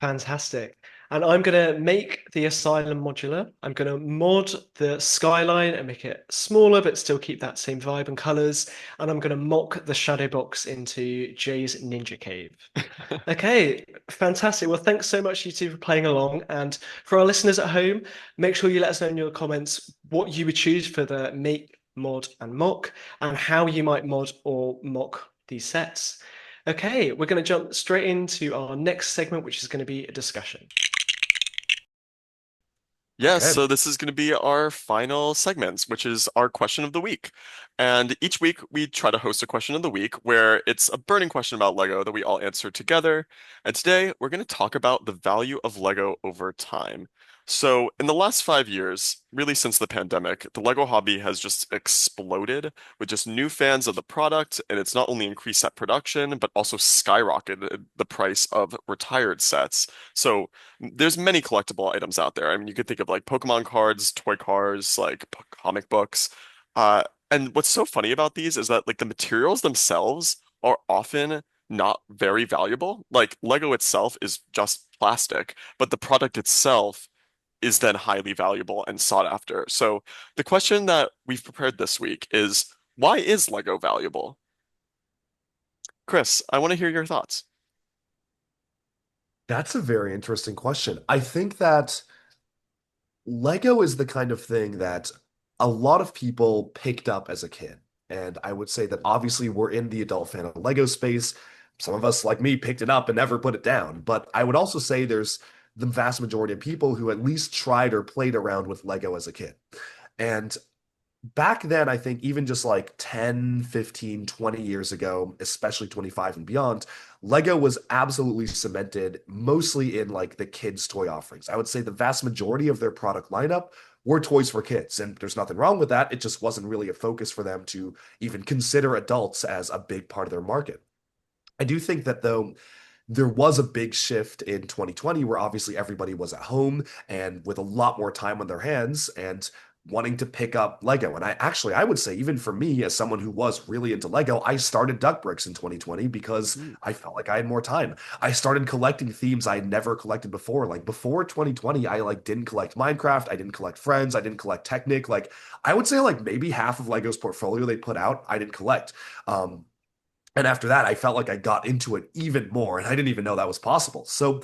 Fantastic. And I'm going to make the Asylum modular. I'm going to mod the skyline and make it smaller, but still keep that same vibe and colors. And I'm going to mock the shadow box into Jay's Ninja Cave. Okay, fantastic. Well, thanks so much, you two, for playing along. And for our listeners at home, make sure you let us know in your comments what you would choose for the make, mod, and mock, and how you might mod or mock these sets. Okay, we're going to jump straight into our next segment, which is going to be a discussion. Yes, Okay. so this is going to be our final segments, which is our question of the week. And each week we try to host a question of the week where it's a burning question about Lego that we all answer together. And today we're going to talk about the value of Lego over time. So, in the last 5 years, really since the pandemic, the Lego hobby has just exploded with just new fans of the product, and it's not only increased set production, but also skyrocketed the price of retired sets. So, there's many collectible items out there. I mean, you could think of like Pokemon cards, toy cars, like comic books. Uh, and what's so funny about these is that like the materials themselves are often not very valuable. Like Lego itself is just plastic, but the product itself is then highly valuable and sought after. So the question that we've prepared this week is, why is Lego valuable? Chris, I want to hear your thoughts. That's a very interesting question. I think that Lego is the kind of thing that a lot of people picked up as a kid. And I would say that obviously we're in the adult fan of Lego space. Some of us, like me, picked it up and never put it down. But I would also say there's the vast majority of people who at least tried or played around with Lego as a kid. And back then, I think even just like 10, 15, 20 years ago, especially 25 and beyond, Lego was absolutely cemented mostly in like the kids' toy offerings. I would say the vast majority of their product lineup were toys for kids. And there's nothing wrong with that. It just wasn't really a focus for them to even consider adults as a big part of their market. I do think that though, there was a big shift in 2020 where obviously everybody was at home and with a lot more time on their hands and wanting to pick up Lego. And I would say, even for me, as someone who was really into Lego, I started Duckbricks in 2020 because Mm. I felt like I had more time. I started collecting themes I had never collected before. Like before 2020, I like didn't collect Minecraft, I didn't collect Friends, I didn't collect Technic. Like I would say like maybe half of Lego's portfolio they put out, I didn't collect. And after that, I felt like I got into it even more, and I didn't even know that was possible. So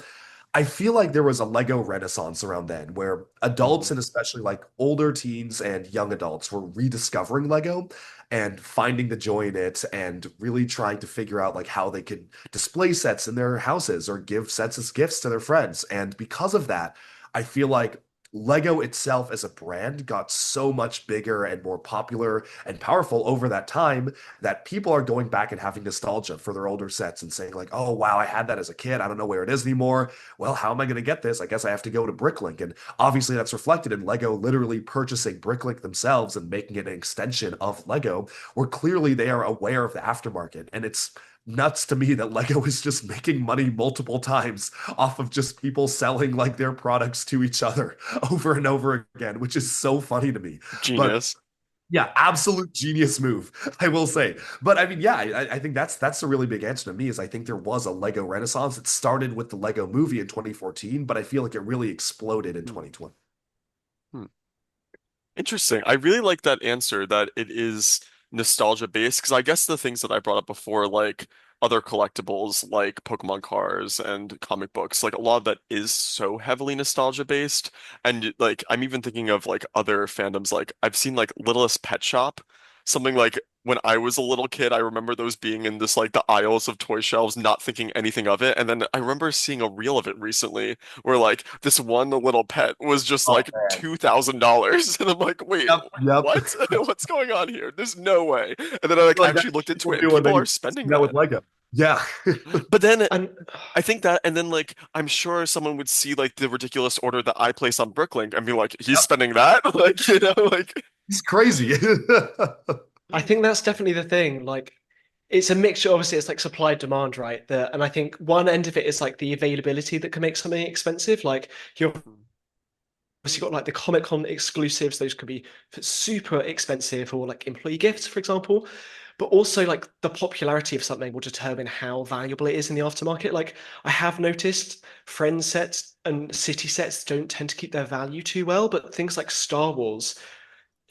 I feel like there was a Lego renaissance around then where adults Mm. and especially like older teens and young adults were rediscovering Lego and finding the joy in it and really trying to figure out like how they could display sets in their houses or give sets as gifts to their friends. And because of that, I feel like Lego itself as a brand got so much bigger and more popular and powerful over that time that people are going back and having nostalgia for their older sets and saying like, "Oh wow, I had that as a kid. I don't know where it is anymore. Well, how am I going to get this? I guess I have to go to Bricklink." And obviously that's reflected in Lego literally purchasing Bricklink themselves and making it an extension of Lego, where clearly they are aware of the aftermarket. And it's nuts to me that Lego is just making money multiple times off of just people selling like their products to each other over and over again, which is so funny to me. But Genius. yeah, absolute genius move, I will say. But I mean, yeah, I think that's a really big answer to me is I think there was a Lego renaissance. It started with the Lego movie in 2014, but I feel like it really exploded in Hmm. 2020. Hmm. Interesting. I really like that answer that it is nostalgia based because I guess the things that I brought up before, like other collectibles like Pokemon cards and comic books, like a lot of that is so heavily nostalgia based. And like I'm even thinking of like other fandoms, like I've seen like Littlest Pet Shop, something like when I was a little kid, I remember those being in this like the aisles of toy shelves, not thinking anything of it. And then I remember seeing a reel of it recently where like this one little pet was just Oh like man. $2,000. And I'm like, wait, Yep, yep. what? What's going on here? There's no way. And then I like Like that actually looked into people it and do and people then are you see spending that with that. Lego. Yeah. But then And I think that, and then like I'm sure someone would see like the ridiculous order that I place on Bricklink and be like, he's Yep. spending that? Like, like It's crazy. I think that's definitely the thing. Like, it's a mixture. Obviously, it's like supply demand, right? And I think one end of it is like the availability that can make something expensive. Like, you're obviously got like the Comic Con exclusives; those could be super expensive, or like employee gifts, for example. But also, like the popularity of something will determine how valuable it is in the aftermarket. Like, I have noticed friend sets and city sets don't tend to keep their value too well, but things like Star Wars,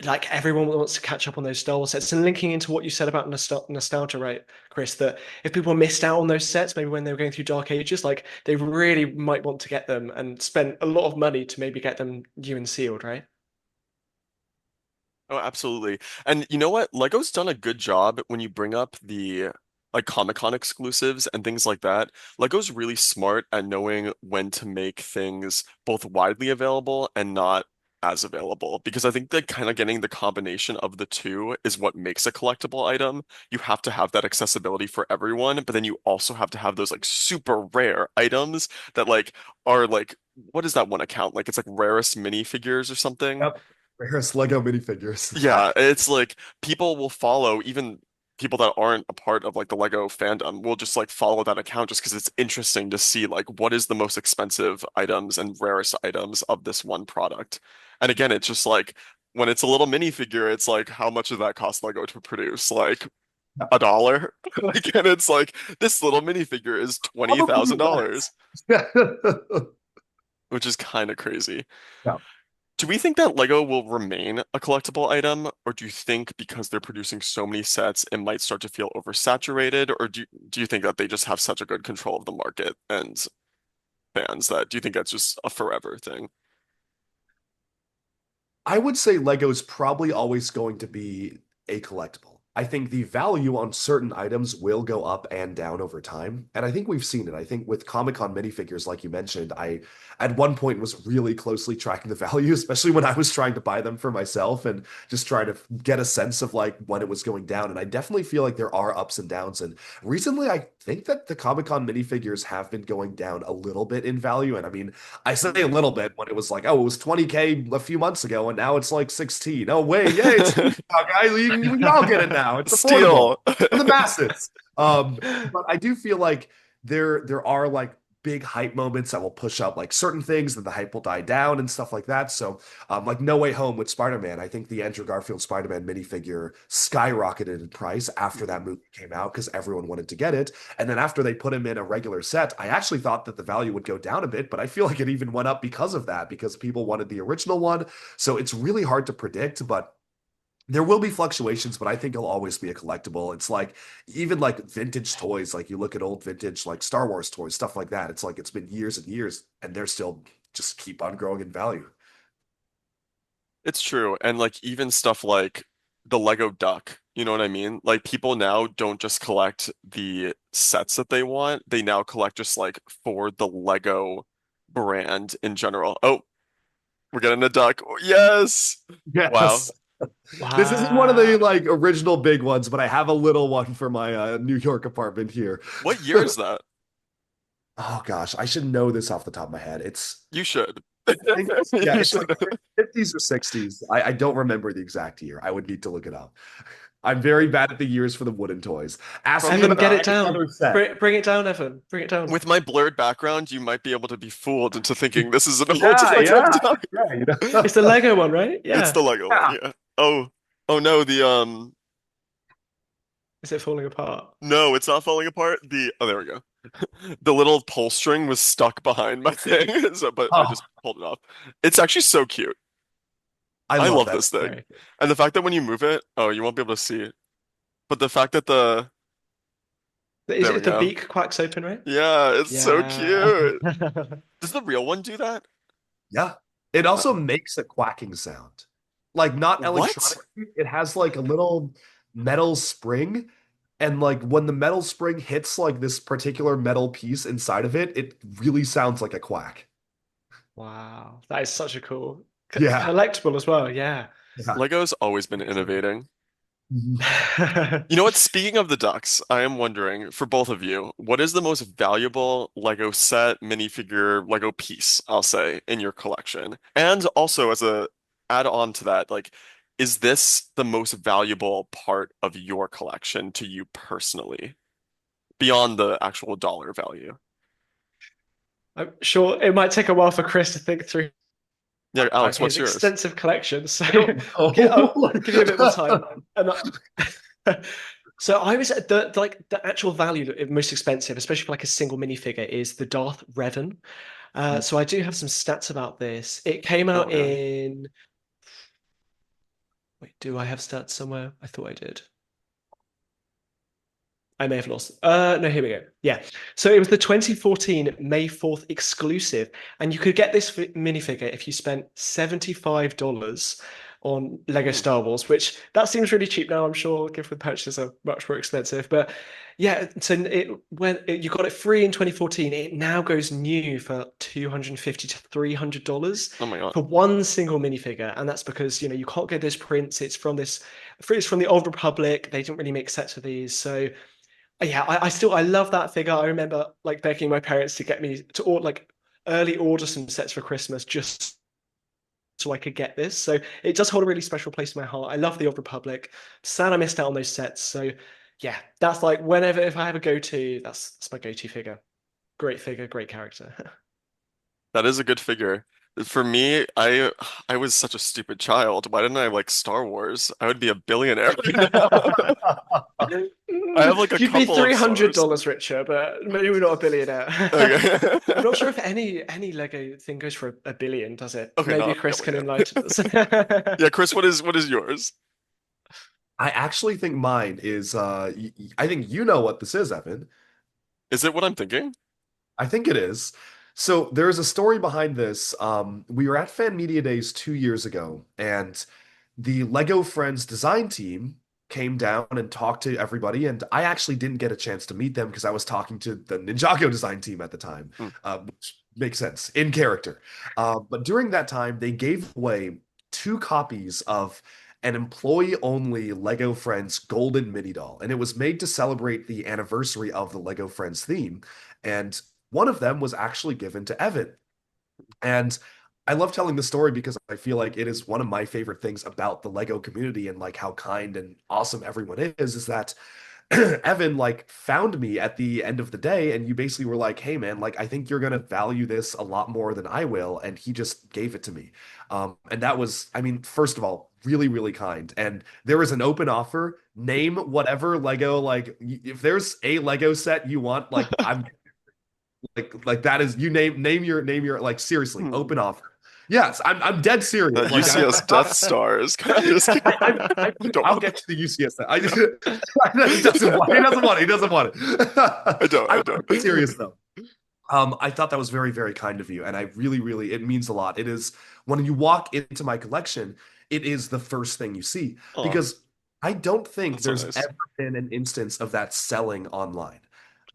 like everyone wants to catch up on those Star Wars sets. And linking into what you said about nostalgia, right, Chris, that if people missed out on those sets, maybe when they were going through Dark Ages, like they really might want to get them and spend a lot of money to maybe get them new and sealed, right? Oh, absolutely. And you know what? Lego's done a good job when you bring up the like Comic-Con exclusives and things like that. Lego's really smart at knowing when to make things both widely available and not as available because I think that kind of getting the combination of the two is what makes a collectible item. You have to have that accessibility for everyone, but then you also have to have those like super rare items that like are like what is that one account? Like it's like rarest minifigures or something. Yep. Rarest Lego minifigures. Yeah, it's like people will follow, even people that aren't a part of like the Lego fandom will just like follow that account just because it's interesting to see like what is the most expensive items and rarest items of this one product. And again, it's just like when it's a little minifigure, it's like how much does that cost Lego to produce? Like Yeah. $1? Like, and it's like this little minifigure is Probably less. $20,000, Yeah. which is kind of crazy. Yeah. Do we think that Lego will remain a collectible item, or do you think because they're producing so many sets, it might start to feel oversaturated, or do you think that they just have such a good control of the market and fans that do you think that's just a forever thing? I would say Lego's probably always going to be a collectible. I think the value on certain items will go up and down over time. And I think we've seen it. I think with Comic-Con minifigures, like you mentioned, I at one point was really closely tracking the value, especially when I was trying to buy them for myself and just trying to get a sense of like when it was going down. And I definitely feel like there are ups and downs. And recently, I think that the Comic-Con minifigures have been going down a little bit in value. And I mean, I say a little bit when it was like, oh, it was 20K a few months ago, and now it's like 16. Oh, wait, yeah, it's guys, we can all get it now. It's affordable Steal. for the masses. But I do feel like there are like big hype moments that will push up like certain things, that the hype will die down and stuff like that. So, like No Way Home with Spider-Man, I think the Andrew Garfield Spider-Man minifigure skyrocketed in price after that movie came out because everyone wanted to get it. And then after they put him in a regular set, I actually thought that the value would go down a bit, but I feel like it even went up because of that, because people wanted the original one. So it's really hard to predict, but there will be fluctuations, but I think it'll always be a collectible. It's like even like vintage toys, like you look at old vintage like Star Wars toys, stuff like that. It's like it's been years and years, and they're still just keep on growing in value. It's true. And like even stuff like the Lego duck, you know what I mean? Like people now don't just collect the sets that they want, they now collect just like for the Lego brand in general. Oh, we're getting a duck. Yes. Wow. Yes. This isn't one of the Wow. like original big ones, but I have a little one for my New York apartment here. What year is that? Oh gosh, I should know this off the top of my head. You should. Yeah, You it's like should. 50s or 60s. I don't remember the exact year. I would need to look it up. I'm very bad at the years for the wooden toys. Ask From me the Evan, about get it back. any down. other set. Bring it down, Evan. Bring it down. With my blurred background, you might be able to be fooled into thinking this is an old Yeah, Lego yeah, duck. yeah, It's the Lego one, right? It's Yeah. the Lego one, yeah. yeah. Oh, oh no, the Is it falling apart? no, it's not falling apart. There we go. The little pull string was stuck behind my thing, so but I Oh, just pulled it off. It's actually so cute. I I love love that. this thing. Very And the fact that when you move it, oh, you won't be able to see it. But the fact that the good. Is there we it the go. beak quacks open, right? Yeah, it's so Yeah. cute. Does the real one do that? Yeah. It Uh, also makes a quacking sound. Like not what? electronic. It has like a little metal spring. And like when the metal spring hits like this particular metal piece inside of it, it really sounds like a quack. Wow, that is such a cool Yeah. collectible as well. Yeah. Yeah. Lego's always been innovating. Mhm. You know what? Speaking of the ducks, I am wondering for both of you, what is the most valuable Lego set, minifigure, Lego piece, I'll say, in your collection? And also as a add-on to that, like, is this the most valuable part of your collection to you personally, beyond the actual dollar value? I'm sure it might take a while for Chris to think through Yeah, Alex, what's his yours? extensive collection. So I don't I'll know. give you a bit more time. And so I was at the actual value that most expensive, especially for like a single minifigure, is the Darth Revan. So I do have some stats about this. It came Oh out yeah. in. Wait, do I have stats somewhere? I thought I did. I may have lost. No, here we go. Yeah. So it was the 2014 May 4th exclusive, and you could get this minifigure if you spent $75 on Lego Hmm. Star Wars, which that seems really cheap now. I'm sure gift with purchases are much more expensive, but yeah. So you got it free in 2014, it now goes new for $250 to $300 Oh my God. for one single minifigure, and that's because you can't get those prints. It's from the Old Republic. They didn't really make sets of these, so. Yeah, I love that figure. I remember like begging my parents to get me to order like early order some sets for Christmas just so I could get this. So it does hold a really special place in my heart. I love the Old Republic. Sad I missed out on those sets. So yeah, that's like whenever if I have a go-to, that's my go-to figure, great character. That is a good figure. For me, I was such a stupid child. Why didn't I like Star Wars? I would be a billionaire right now. I have like a You'd be couple of three Star hundred Wars. dollars richer, but maybe not a billionaire. Okay. I'm not sure if any Lego thing goes for a billion, does it? Okay, Maybe not a Chris can billion. enlighten us. Yeah, Chris, what is yours? I actually think mine is I think you know what this is, Evan. Is it what I'm thinking? I think it is. So there's a story behind this. We were at Fan Media Days 2 years ago, and the Lego Friends design team came down and talked to everybody. And I actually didn't get a chance to meet them because I was talking to the Ninjago design team at the time, Hmm. which makes sense in character. But during that time, they gave away two copies of an employee-only Lego Friends Golden Mini Doll, and it was made to celebrate the anniversary of the Lego Friends theme. And one of them was actually given to Evan. And I love telling the story because I feel like it is one of my favorite things about the Lego community and like how kind and awesome everyone is that Evan like found me at the end of the day and you basically were like, "Hey man, like I think you're gonna value this a lot more than I will," and he just gave it to me. And that was, I mean, first of all, really, really kind. And there was an open offer. Name whatever Lego, like if there's a Lego set you want, like I'm like that is you name your like seriously Hmm. open offer. Yes, I'm dead serious. Like UCS Death Stars. Just kidding. I don't I'll want get that. to the UCS. I just he doesn't want he doesn't want it. He doesn't want it. I don't. I I'm don't. serious though. I thought that was very, very kind of you, and I really, really, it means a lot. It is when you walk into my collection, it is the first thing you see Oh, because I don't think that's so there's nice. ever been an instance of that selling online.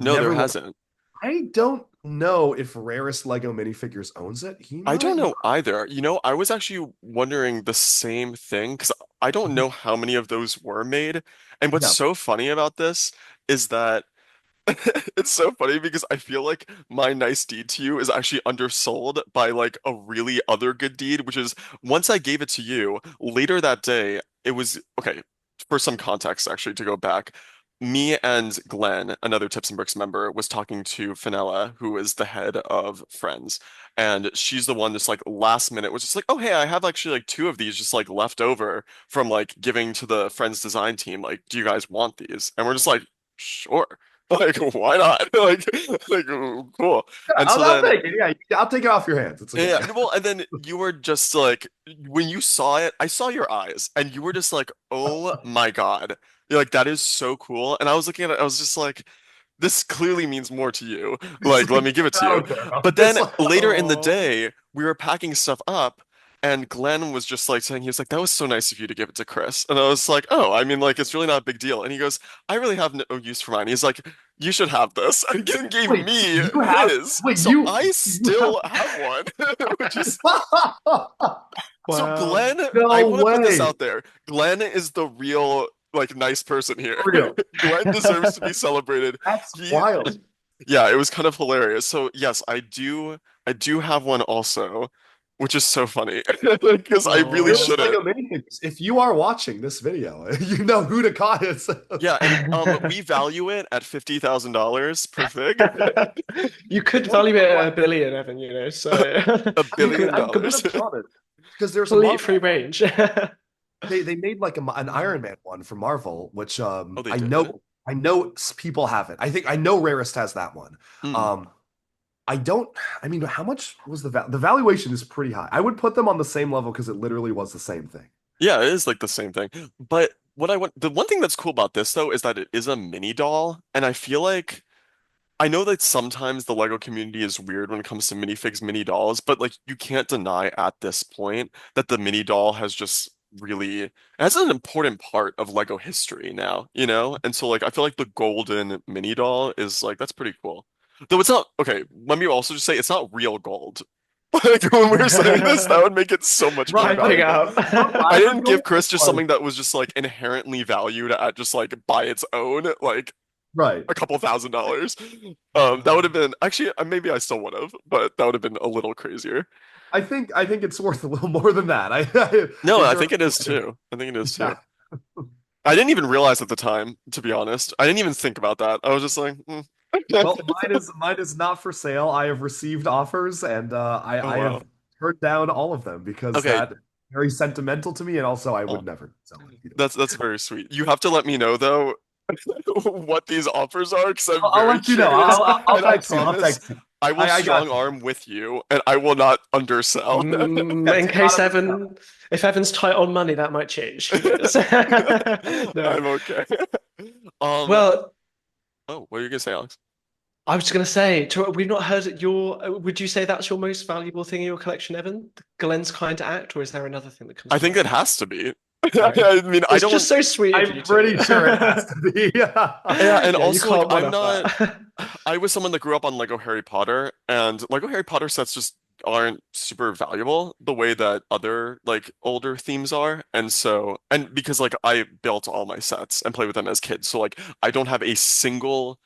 No, there Never one. hasn't. I don't know if Rarest Lego Minifigures owns it. He I don't might. know either. I was actually wondering the same thing because I don't know how many of those were made. And what's Yeah. so funny about this is that it's so funny because I feel like my nice deed to you is actually undersold by like a really other good deed, which is once I gave it to you, later that day, it was okay, for some context actually to go back. Me and Glenn, another Tips and Bricks member, was talking to Fenella, who is the head of Friends. And she's the one just like last minute was just like, oh hey, I have actually like two of these just like left over from like giving to the Friends design team. Like, do you guys want these? And we're just like, sure. Like, why not? Like, cool. And so I'll then, take it. Yeah, I'll take it off your hands. It's okay. yeah, well, and then you were just like, when you saw it, I saw your eyes, and you were just like, oh my God. You're like, that is so cool. And I was looking at it, I was just like, this clearly means more to you. It's Like, let like, me give it to oh, you. girl. But It's then like, later in the Oh, day, we were packing stuff up, And Glenn was just like saying, he was like, that was so nice of you to give it to Chris. And I was like, oh, I mean, like, it's really not a big deal. And he goes, I really have no use for mine. He's like, you should have this. And he gave Wait, me you have his. wait, So I you have still have one, which is so Wow. Glenn, I no want to put this way. out there. Glenn is the real, like, nice person here. For real. Glenn deserves to be celebrated. That's He, wild. yeah, it was kind of hilarious. So yes, I do have one also, which is so funny because I really Rarest Oh. shouldn't. Lego minifigs. If you are watching this video, you know who to call it. Yeah, and we value it at $50,000 per fig. You could One value it of at my, 1 billion, Evan, so A billion I'm gonna dollars. be honest, because there's a complete free Marvel. range. They made like an Iron Man one for Marvel, which Oh, they did? I know people have it. I know Rarest has that one. Hmm. Um, I don't. I mean, how much was the valuation is pretty high. I would put them on the same level because it literally was the same thing. Yeah, it is like the same thing. But the one thing that's cool about this though is that it is a mini doll, and I feel like I know that sometimes the Lego community is weird when it comes to minifigs, mini dolls, but like you can't deny at this point that the mini doll has just really as an important part of Lego history now, you know? And so like I feel like the golden mini doll is like that's pretty cool. Though it's not okay, let me also just say it's not real gold. Like when we were saying this, that would make it so much more Right, Typing right. valuable. out. Not I Live didn't give Gold, Chris just like something that was just like inherently valued at just like by its own, like right. a couple $1,000s. That would have been actually maybe I still would have, but that would have been a little crazier. I think it's worth a little more than that. I No, think I there think it is are, too. I think it is too. yeah. I didn't even realize at the time, to be honest. I didn't even think about that. I was just like, Well, mine is not for sale. I have received offers and oh I have wow. turned down all of them because Okay, that very sentimental to me and also I oh, would never sell it either. that's very sweet. You have to let me know though what these offers are because I'm I'll very let you know. curious. I'll And I text you. I'll promise text you. I will I got strong you. arm with you and I will not undersell. Yeah, In do not case understand. if Evan's tight on money, that might change. Who knows? No. I'm okay. Um, Well, oh, what are you gonna say, Alex? I was going to say, we've not heard your. Would you say that's your most valuable thing in your collection, Evan? The Glenn's kind act, or is there another thing that comes I to think it mind? has to be. Okay. I mean, I It's just don't. so sweet of I'm you pretty sure it has to. to be. Yeah, and Yeah, you also like can't one I'm off not. that. I was someone that grew up on Lego Harry Potter, and Lego Harry Potter sets just aren't super valuable the way that other like older themes are. And so, and because like I built all my sets and played with them as kids, so like I don't have a single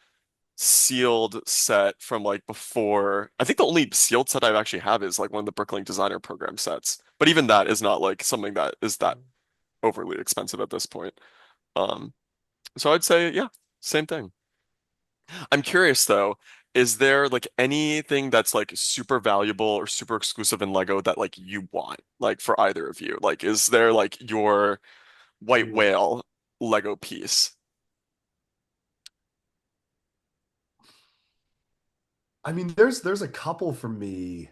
sealed set from like before. I think the only sealed set I actually have is like one of the Bricklink Designer Program sets. But even that is not like something that is that overly expensive at this point. Um, so I'd say, yeah, same thing. I'm curious though, is there like anything that's like super valuable or super exclusive in Lego that like you want, like for either of you? Like, is there like your white whale Lego piece? I mean, there's a couple for me.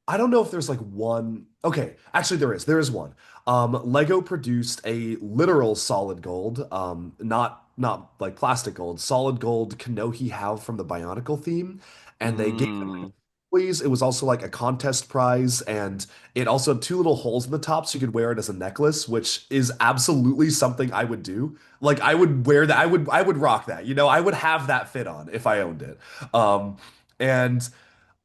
I don't know if there's like one. Okay, actually there is. There is one. Lego produced a literal solid gold, not like plastic gold, solid gold Kanohi How from the Bionicle theme, and they gave it Mm, employees. It was also like a contest prize, and it also had two little holes in the top, so you could wear it as a necklace, which is absolutely something I would do. Like I would wear that. I would rock that. You know, I would have that fit on if I owned it. And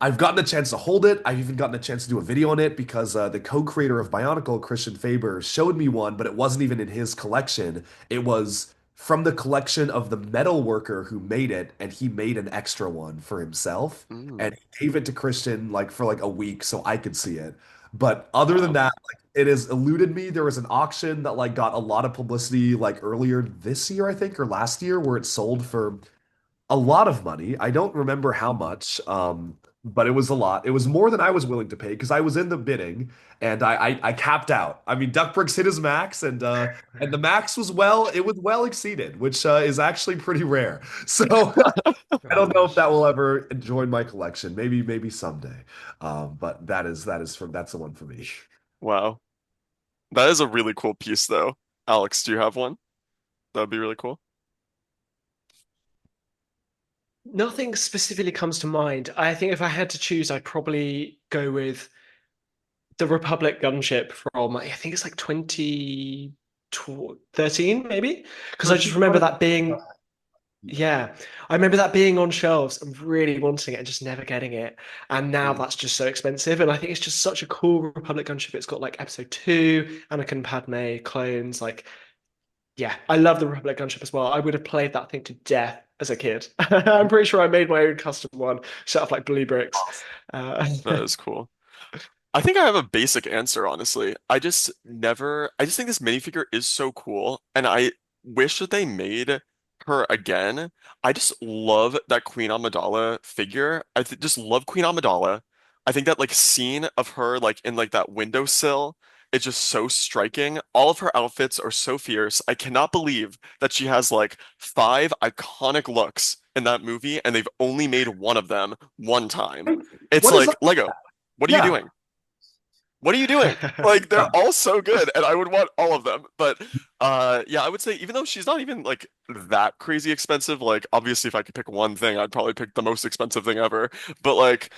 I've gotten a chance to hold it. I've even gotten a chance to do a video on it because the co-creator of Bionicle, Christian Faber, showed me one, but it wasn't even in his collection. It was from the collection of the metal worker who made it, and he made an extra one for himself, and mm, he gave it to Christian like for like a week so I could see it. But other than wow. that, like it has eluded me. There was an auction that like got a lot of publicity like earlier this year, I think, or last year, where it sold for a lot of money. I don't remember how much, but it was a lot. It was more than I was willing to pay because I was in the bidding and I capped out. I mean, Duckbricks hit his max and the max was it was well exceeded, which is actually pretty rare. So I don't know if that Gosh. will ever join my collection. Maybe someday. But that's the one for me. Wow. That is a really cool piece though. Alex, do you have one? That would be really cool. Nothing specifically comes to mind. I think if I had to choose, I'd probably go with the Republic gunship from, I think it's like 2013, maybe? Because I just remember that being, yeah, I remember that being on shelves and really wanting it and just never getting it. And now Mm. that's just so expensive. And I think it's just such a cool Republic gunship. It's got like episode two, Anakin and Padme, clones. Like, yeah, I love the Republic gunship as well. I would have played that thing to death as a kid. I'm pretty sure I made my own custom one, set up like blue bricks. Uh, That is cool. I think I have a basic answer, honestly. I just think this minifigure is so cool, and I wish that they made her again. I just love that Queen Amidala figure. I th just love Queen Amidala. I think that like scene of her like in like that windowsill is just so striking. All of her outfits are so fierce. I cannot believe that she has like five iconic looks in that movie, and they've only made one of them one time. It's What is like up? Lego. What are you Yeah. doing? What are you doing? Like they're Yeah. all so good and I would want all of them. But yeah, I would say even though she's not even like that crazy expensive, like obviously if I could pick one thing, I'd probably pick the most expensive thing ever. But like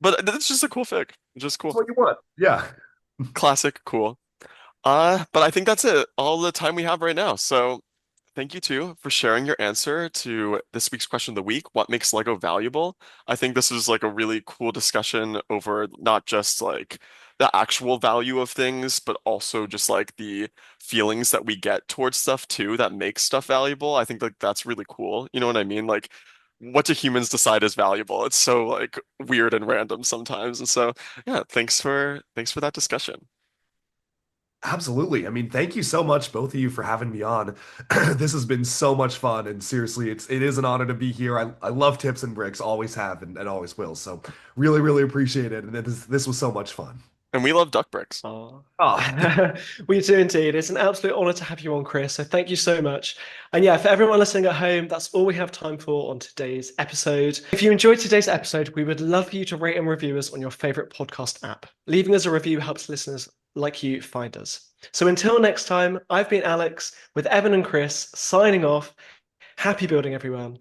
it's just a cool fig. Just That's cool. what you want. Yeah. Classic, cool. But I think that's it. All the time we have right now. So thank you too for sharing your answer to this week's question of the week. What makes Lego valuable? I think this is like a really cool discussion over not just like the actual value of things, but also just like the feelings that we get towards stuff too that makes stuff valuable. I think like that's really cool. You know what I mean? Like what do humans decide is valuable? It's so like weird and random sometimes. And so yeah, thanks for that discussion. Absolutely. I mean, thank you so much, both of you, for having me on. This has been so much fun, and seriously, it is an honor to be here. I love Tips and Bricks, always have and always will. So really, really appreciate it. And this was so much fun. And we love Duckbricks. Oh, Ah, we do indeed. It's an absolute honor to have you on, Chris. So thank you so much. And yeah, for everyone listening at home, that's all we have time for on today's episode. If you enjoyed today's episode, we would love for you to rate and review us on your favorite podcast app. Leaving us a review helps listeners like you find us. So until next time, I've been Alex with Evan and Chris signing off. Happy building, everyone.